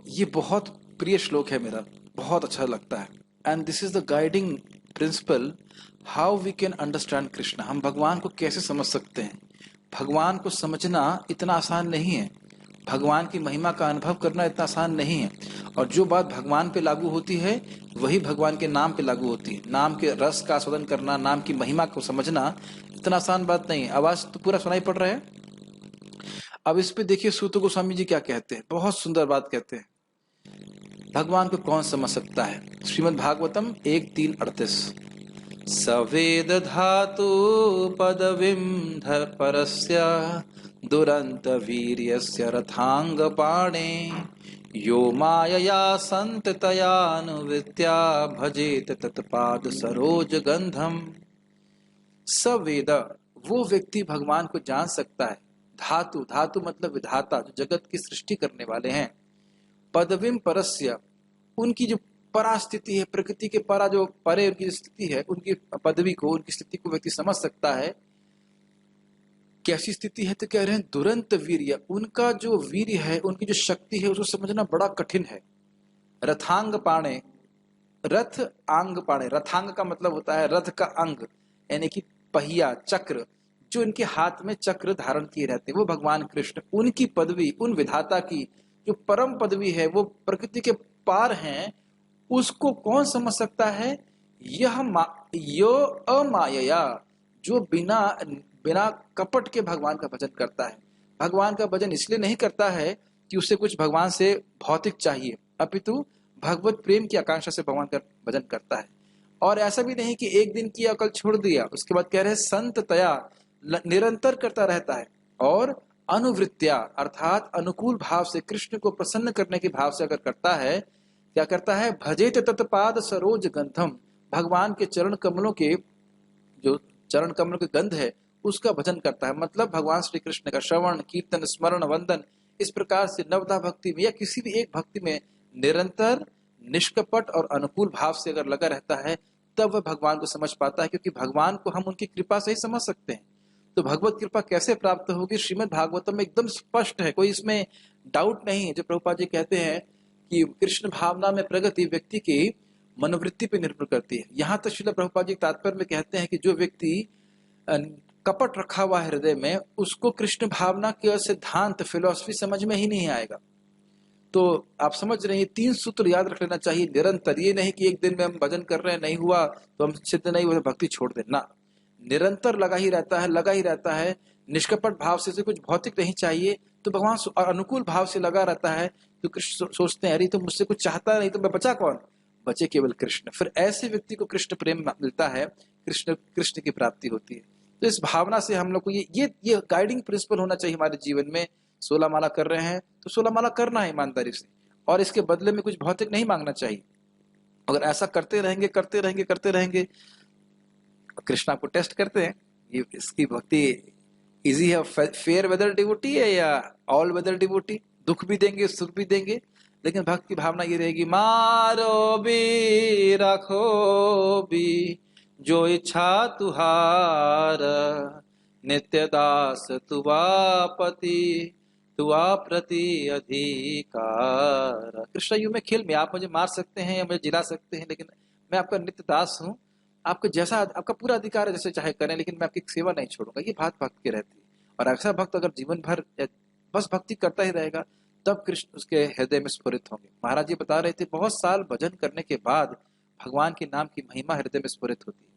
ये बहुत प्रिय श्लोक है मेरा, बहुत अच्छा लगता है। And this is the guiding principle how we can understand Krishna. हम भगवान को कैसे समझ सकते हैं। भगवान को समझना इतना आसान नहीं है, भगवान की महिमा का अनुभव करना इतना आसान नहीं है। और जो बात भगवान पे लागू होती है वही भगवान के नाम पे लागू होती है। नाम के रस का आस्वादन करना, नाम की महिमा को समझना इतना आसान बात नहीं है। आवाज तो पूरा सुनाई पड़ रहा है। अब इस पे देखिए सूत गोस्वामी जी क्या कहते हैं, बहुत सुंदर बात कहते हैं। भगवान को कौन समझ सकता है। श्रीमद् भागवतम 1:3-38। सवेद धातु पदवीं परस्य दुरंत वीर्यस्य रथांग पाणे यो मायया संततयानुवृत्त्या भजेत तत्पाद सरोज गंधम। सवेद, वो व्यक्ति भगवान को जान सकता है। धातु, धातु मतलब विधाता, जो जगत की सृष्टि करने वाले हैं। पदवीं परस्य, उनकी जो परा स्थिति है, प्रकृति के परा जो परे उनकी स्थिति है, उनकी पदवी को, उनकी स्थिति को व्यक्ति समझ सकता है। कैसी स्थिति है तो कह रहे हैं दुरंत वीर्य, उनका जो वीर्य है, उनकी जो शक्ति है, उसको समझना बड़ा कठिन है। रथांग पाणे, रथ आंग पाणे, रथांग का मतलब होता है रथ का अंग, यानी कि पहिया, चक्र, जो इनके हाथ में चक्र धारण किए रहते हैं, वो भगवान कृष्ण। उनकी पदवी, उन विधाता की जो परम पदवी है, वो प्रकृति के पार हैं, उसको कौन समझ सकता है। यो अमायया, जो बिना बिना कपट के भगवान का भजन करता है। भगवान का भजन इसलिए नहीं करता है कि उसे कुछ भगवान से भौतिक चाहिए, अपितु भगवत प्रेम की आकांक्षा से भगवान का भजन करता है। और ऐसा भी नहीं कि एक दिन किया कल छोड़ दिया, उसके बाद कह रहे हैं संत तया, निरंतर करता रहता है। और अनुवृत्त्या, अर्थात अनुकूल भाव से, कृष्ण को प्रसन्न करने के भाव से अगर करता है, क्या करता है, भजेत तत्पाद सरोज गंधम, भगवान के चरण कमलों के, जो चरण कमलों के गंध है, उसका भजन करता है। मतलब भगवान श्री कृष्ण का श्रवण, कीर्तन, स्मरण, वंदन, इस प्रकार से नवदा भक्ति में या किसी भी एक भक्ति में निरंतर निष्कपट और अनुकूल भाव से अगर लगा रहता है, तब वह भगवान को समझ पाता है। क्योंकि भगवान को हम उनकी कृपा से ही समझ सकते हैं। तो भगवत कृपा कैसे प्राप्त होगी, श्रीमद् भागवतम में एकदम स्पष्ट है, कोई इसमें डाउट नहीं है। जो प्रभुपाद जी कहते हैं कि कृष्ण भावना में प्रगति व्यक्ति की मनोवृत्ति पर निर्भर करती है। यहाँ तक श्रील प्रभुपाद जी तात्पर्य में कहते हैं कि जो व्यक्ति कपट रखा हुआ है हृदय में, उसको कृष्ण भावना के सिद्धांत, फिलॉसफी समझ में ही नहीं आएगा। तो आप समझ रहे हैं, 3 सूत्र याद रख लेना चाहिए निरंतर। ये नहीं कि एक दिन में हम भजन कर रहे हैं, नहीं हुआ तो हम सिद्ध नहीं हुए भक्ति छोड़ देना। निरंतर लगा ही रहता है, लगा ही रहता है, निष्कपट भाव से कुछ भौतिक नहीं चाहिए, तो भगवान अनुकूल भाव से लगा रहता है। तो कृष्ण सोचते हैं अरे तो मुझसे कुछ चाहता नहीं, तो मैं बचा कौन, बचे केवल कृष्ण। फिर ऐसे व्यक्ति को कृष्ण प्रेम मिलता है, कृष्ण कृष्ण की प्राप्ति होती है। तो इस भावना से हम लोग को ये गाइडिंग प्रिंसिपल होना चाहिए हमारे जीवन में। 16 माला कर रहे हैं तो 16 माला करना है ईमानदारी से, और इसके बदले में कुछ भौतिक नहीं मांगना चाहिए। अगर ऐसा करते रहेंगे करते रहेंगे करते रहेंगे, कृष्ण आपको टेस्ट करते हैं, ये इसकी भक्ति इजी है, फेयर वेदर डिवोटी है या ऑल वेदर डिवोटी। दुख भी देंगे, सुख भी देंगे, लेकिन भक्त की भावना ये रहेगी, मारो भी रखो भी जो इच्छा तुहार, नित्य दास तुआ पति तुआ प्रति अधिकार। कृष्ण यू में खेल में आप मुझे मार सकते हैं या मुझे जिला सकते हैं, लेकिन मैं आपका नित्य दास हूँ। आपको जैसा आपका पूरा अधिकार है, जैसे चाहे करें, लेकिन मैं आपकी सेवा नहीं छोड़ूंगा। ये बात भक्त की रहती है। और ऐसा भक्त अगर जीवन भर बस भक्ति करता ही रहेगा, तब कृष्ण उसके हृदय में स्फुरित होंगे। महाराज जी बता रहे थे बहुत साल भजन करने के बाद भगवान के नाम की महिमा हृदय में स्फुरित होती है।